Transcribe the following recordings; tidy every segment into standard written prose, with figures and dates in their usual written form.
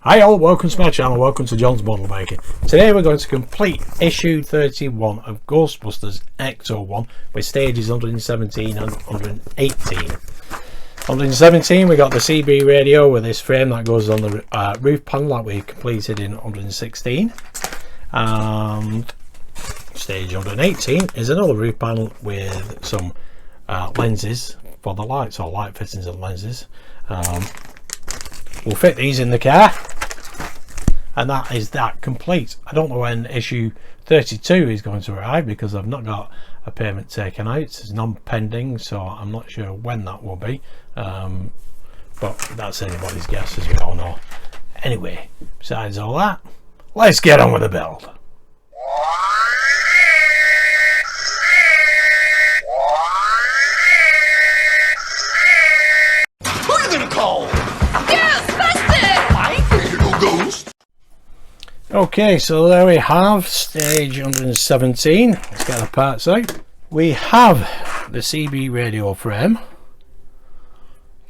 Hi all, welcome to my channel, welcome to John's Model Maker. Today we're going to complete issue 31 of Ghostbusters Ecto 1 with stages 117 and 118. 117 we got the CB radio with this frame that goes on the roof panel that we completed in 116. And stage 118 is another roof panel with some lenses for the lights, or light fittings and lenses. We'll fit these in the car, and that is that complete. I don't know when issue 32 is going to arrive because I've not got a payment taken out. It's non-pending, so I'm not sure when that will be, but that's anybody's guess, as we all know. Anyway, besides all that, let's get on with the build. Who are you gonna call? Okay, so there we have stage 117. Let's get the parts out. We have the CB radio frame,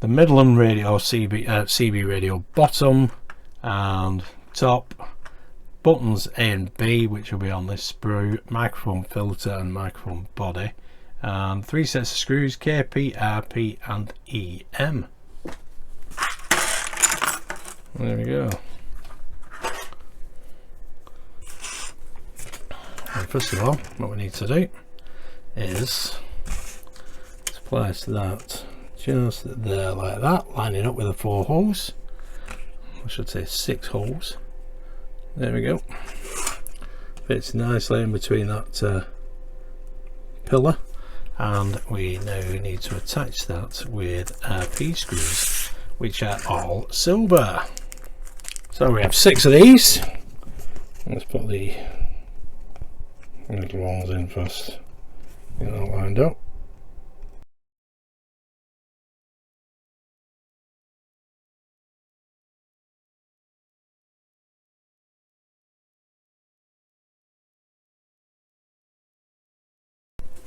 the Midland radio CB radio bottom and top, buttons A and B which will be on this sprue, microphone filter and microphone body, and 3 sets of screws, KP, RP and EM. There we go. And first of all, what we need to do is to place that just there like that, lining up with the 4 holes. I should say 6 holes. There we go. Fits nicely in between that pillar, and we now need to attach that with RP screws, which are all silver. So we have 6 of these. Let's put the little ones in first, get that lined up.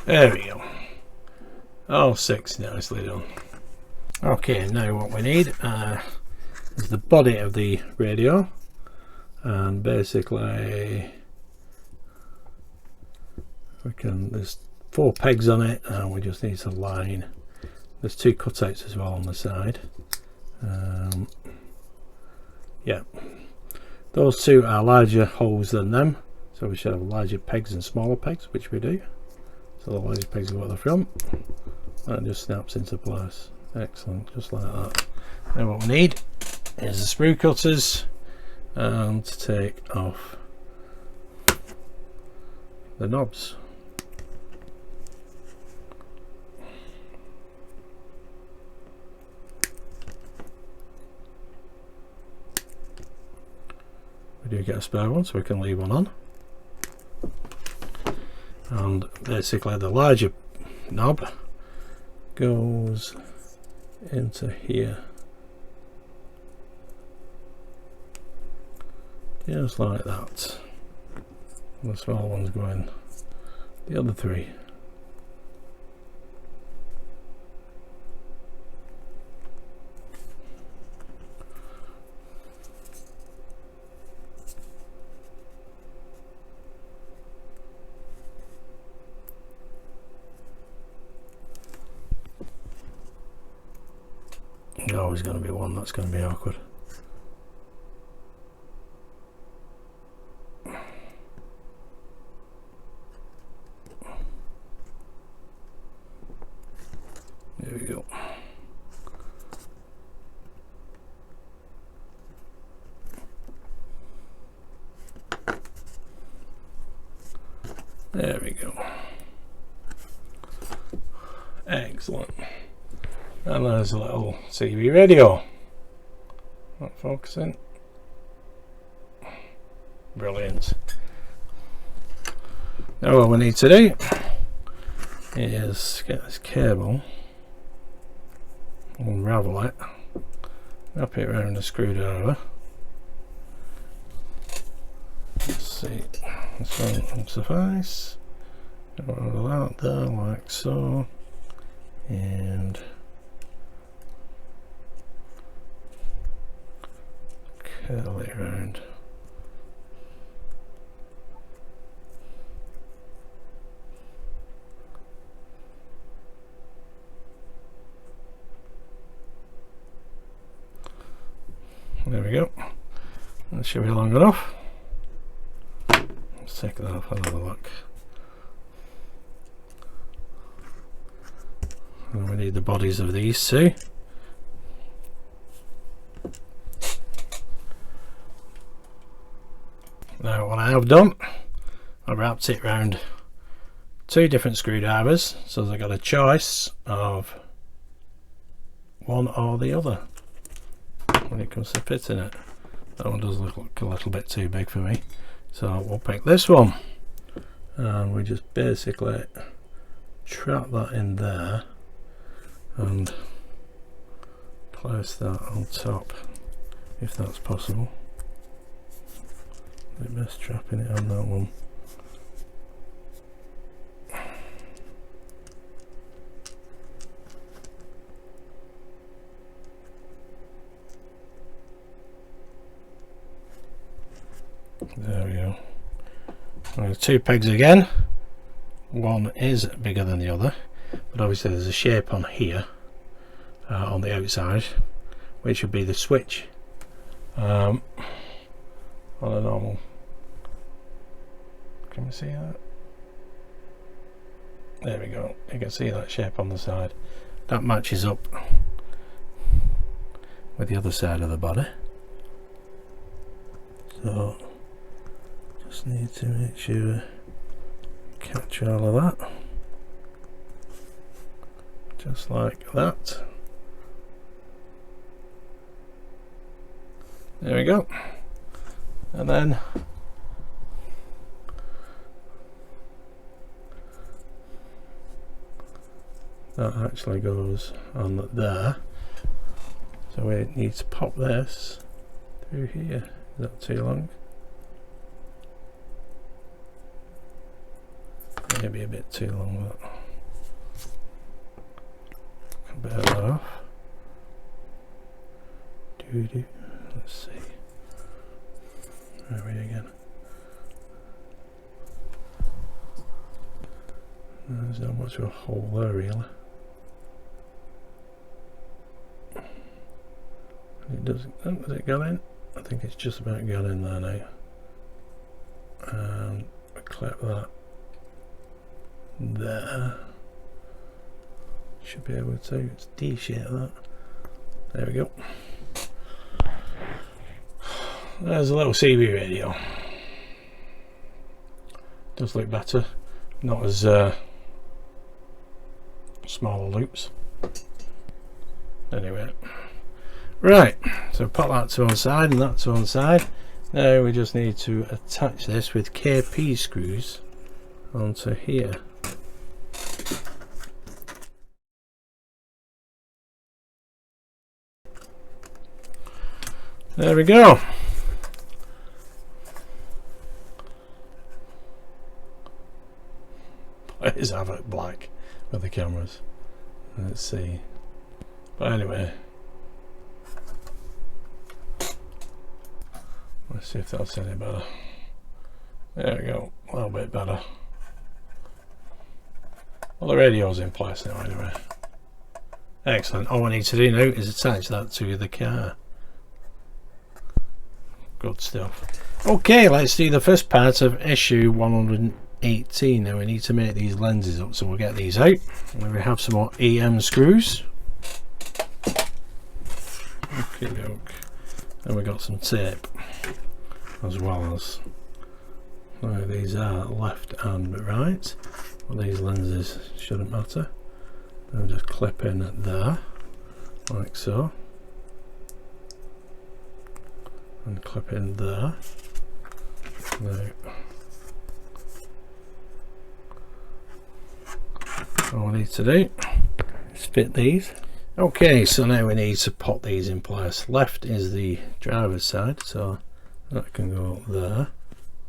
There we go, all 6 nicely done. Okay, now what we need is the body of the radio, and basically there's 4 pegs on it, and we just need to line. There's 2 cutouts as well on the side. Yeah, those 2 are larger holes than them, so we should have larger pegs and smaller pegs, which we do. So the larger pegs go at the front, and it just snaps into place. Excellent, just like that. Now what we need is the sprue cutters, and to take off the knobs. We do get a spare one, so we can leave one on. And basically the larger knob goes into here, just like that. And the small ones go in the other 3. There's always going to be one that's going to be awkward. There we go. There we go. Excellent. And there's a little CB radio. Not focusing. Brilliant. Now what we need to do is get this cable, unravel it, wrap it around the screwdriver. Let's see, this one will suffice. All that there like so, and curl it around. There we go. That should be long enough. Let's take that off and have a look. And we need the bodies of these two. Now what I have done, I wrapped it around 2 different screwdrivers, so I got a choice of one or the other when it comes to fitting it. That one does look a little bit too big for me, so we'll pick this one, and we just basically trap that in there and place that on top if that's possible. A bit best trapping it on that one. There we go. Well, 2 pegs again. One is bigger than the other, but obviously there's a shape on here on the outside, which would be the switch on a normal. Can we see that? There we go. You can see that shape on the side. That matches up with the other side of the body. So just need to make sure catch all of that, just like that. There we go. And then that actually goes on there, so we need to pop this through here. Is that too long? Maybe a bit too long, but a bit of that off. Let's see. There we again. There's not much of a hole there really. It doesn't. Oh, has it gone in? I think it's just about gone in there now. And we clip that there. Should be able to. It's D-shaped that. There we go. There's a little CB radio. Does look better. Not as smaller loops. Anyway. Right, so pop that to one side and that to one side. Now we just need to attach this with KP screws onto here. There we go. Please have it black with the cameras. Let's see. But anyway, let's see if that's any better. There we go, a little bit better. Well, the radio's in place now anyway. Excellent. All we need to do now is attach that to the car. Good stuff. Okay, let's do the first part of issue 118. Now we need to make these lenses up, so we'll get these out. And we have some more EM screws. Okay, doke. And we got some tape as well as. Now these are left and right. Well, these lenses shouldn't matter. I'll just clip in there, like so. And clip in there. Now, all we need to do is fit these. Okay, so now we need to pop these in place. Left is the driver's side, so that can go up there.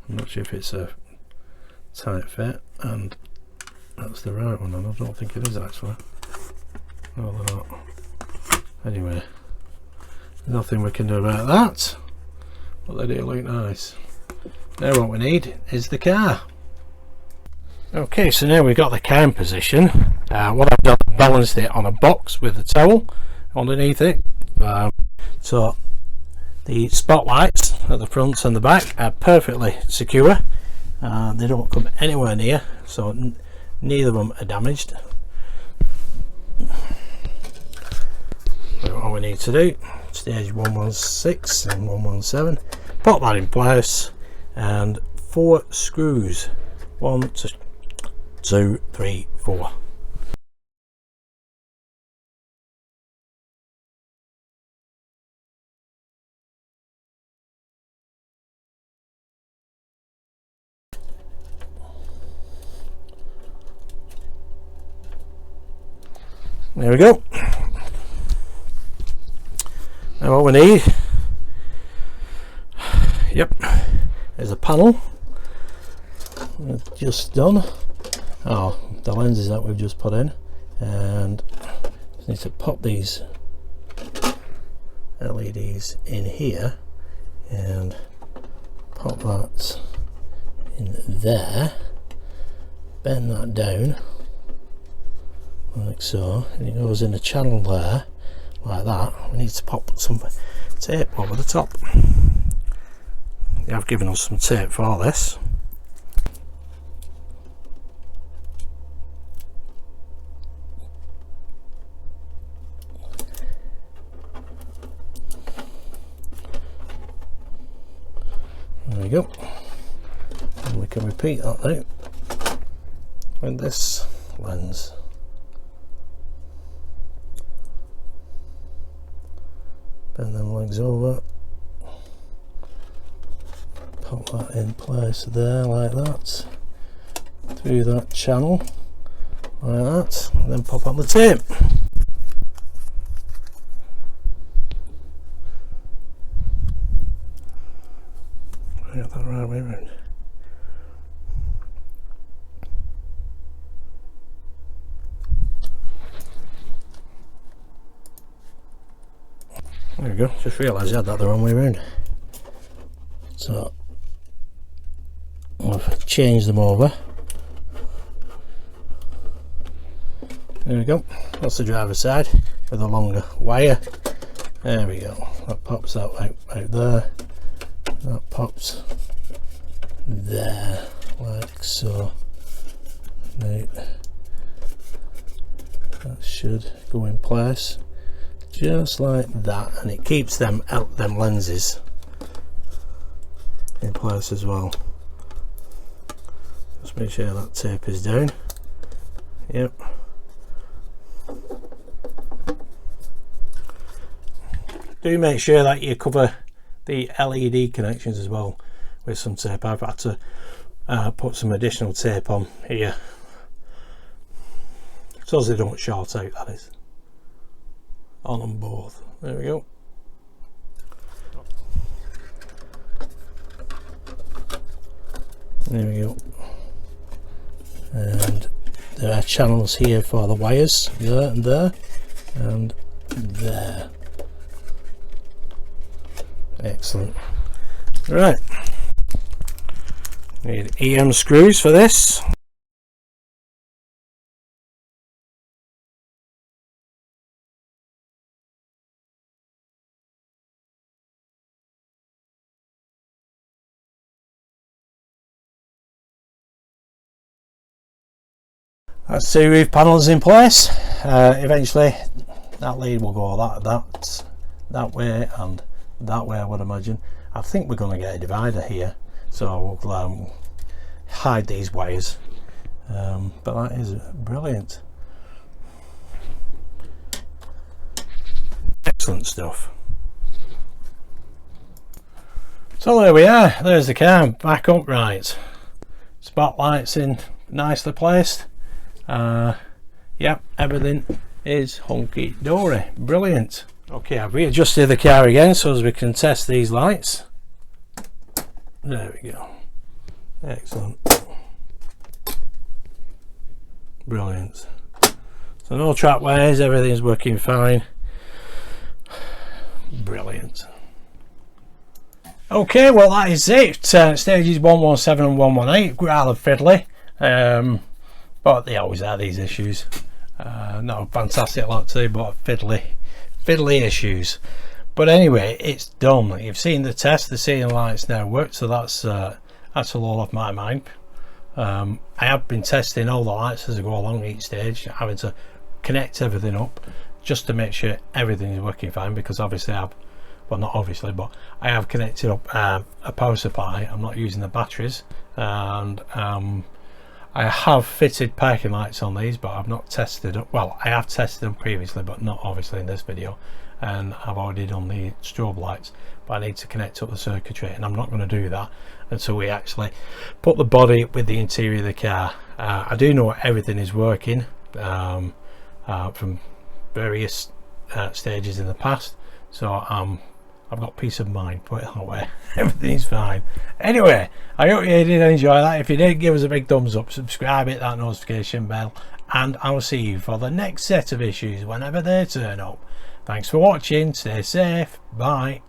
I'm not sure if it's a tight fit, and that's the right one, and I don't think it is actually. No, they're not. Anyway, nothing we can do about that. but they do look nice. Now what we need is the car. Okay, so now we've got the car in position. What I've done, I've balanced it on a box with a towel underneath it. So the spotlights at the front and the back are perfectly secure. They don't come anywhere near, so neither of them are damaged. So all we need to do, stage 116 and 117, put that in place, and 4 screws. 1, 2, 3, 4. There we go. Now what we need, yep, is a panel. We've just done. Oh, the lenses that we've just put in, and just need to pop these LEDs in here and pop that in there, bend that down like so, and it goes in a channel there like that. We need to pop some tape over the top. They have given us some tape for this. There we go, and we can repeat that now with this lens. Bend them legs over, pop that in place there like that, through that channel like that, and then pop on the tape. Get that right way around. There we go, just realised I had that the wrong way around. So I've changed them over. There we go, that's the driver's side with a longer wire. There we go, that pops out there, that pops there like so. Now that should go in place just like that, and it keeps them lenses in place as well. Just make sure that tape is down. Yep. Do make sure that you cover the LED connections as well with some tape. I've had to put some additional tape on here so they don't short out, that is, on them both. There we go. There we go. And there are channels here for the wires, there and there and there. Excellent. Right, need EM screws for this. That's 2 roof panels in place. Eventually that lead will go that way and that way, I would imagine. I think we're going to get a divider here, so we'll hide these wires, but that is brilliant. Excellent stuff. So there we are, there's the car back upright, spotlights in nicely placed. Yep, everything is hunky dory, brilliant. Okay, I've readjusted the car again so as we can test these lights. There we go. Excellent. Brilliant. So no trackways, everything's working fine. Brilliant. Okay, well that is it. Stages 117 and 118, rather fiddly, but they always are, these issues. Not a fantastic lot too, but fiddly issues. But anyway, it's done. You've seen the test, the ceiling lights now work, so that's all off my mind. I have been testing all the lights as I go along each stage, having to connect everything up just to make sure everything is working fine, because obviously well, not obviously, but I have connected up a power supply. I'm not using the batteries, and I have fitted parking lights on these, but I've not tested it. Well, I have tested them previously, but not obviously in this video, and I've already done the strobe lights, but I need to connect up the circuitry, and I'm not going to do that until we actually put the body with the interior of the car. I do know everything is working from various stages in the past, so I've got peace of mind, put it that way. Everything's fine. Anyway, I hope you did enjoy that. If you did, give us a big thumbs up, subscribe, hit that notification bell, and I will see you for the next set of issues whenever they turn up. Thanks for watching, stay safe, bye.